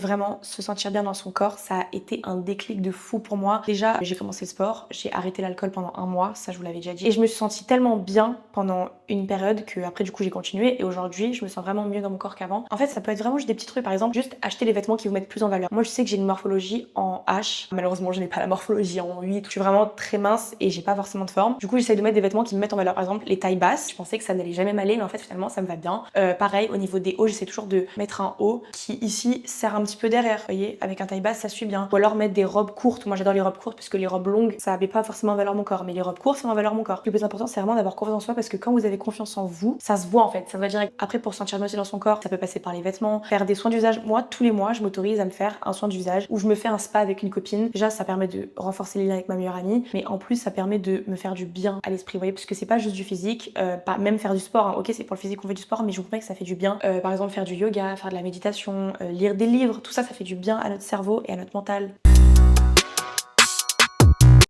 Vraiment, se sentir bien dans son corps, ça a été un déclic de fou pour moi. Déjà, j'ai commencé le sport, j'ai arrêté l'alcool pendant un mois, ça je vous l'avais déjà dit. Et je me suis sentie tellement bien pendant une période que après du coup j'ai continué et aujourd'hui je me sens vraiment mieux dans mon corps qu'avant. En fait, ça peut être vraiment juste des petits trucs, par exemple, juste acheter des vêtements qui vous mettent plus en valeur. Moi, je sais que j'ai une morphologie en H. Malheureusement, je n'ai pas la morphologie en 8. Je suis vraiment très mince et j'ai pas forcément de forme. Du coup, j'essaie de mettre des vêtements qui me mettent en valeur. Par exemple, les tailles basses, je pensais que ça n'allait jamais m'aller, mais en fait, finalement, ça me va bien. Pareil, au niveau des hauts, j'essaie toujours de mettre un haut qui ici serre un petit peu derrière. Vous voyez, avec un taille basse, ça suit bien. Ou alors mettre des robes courtes. Moi, j'adore les robes courtes parce que les robes longues, ça avait pas forcément en valeur mon corps, mais les robes courtes, ça met en valeur mon corps. Le plus important, c'est vraiment d'avoir confiance en soi parce que quand vous avez confiance en vous, ça se voit en fait. Ça va direct. Après, pour se sentir bien aussi dans son corps, ça peut passer par les vêtements, faire des soins d'usage. Moi, tous les mois, je m'autorise à me faire un soin d'usage où je me fais un spa avec une copine. Déjà, ça permet de renforcer les liens avec ma meilleure amie, mais en plus, ça permet de me faire du bien à l'esprit. Vous voyez, parce que c'est pas juste du physique, pas même faire du sport. Hein. Ok, c'est pour le physique qu'on fait du sport, mais je vous promets que ça fait du bien. Par exemple, faire du yoga, faire de la méditation, lire des livres, tout ça, ça fait du bien à notre cerveau et à notre mental.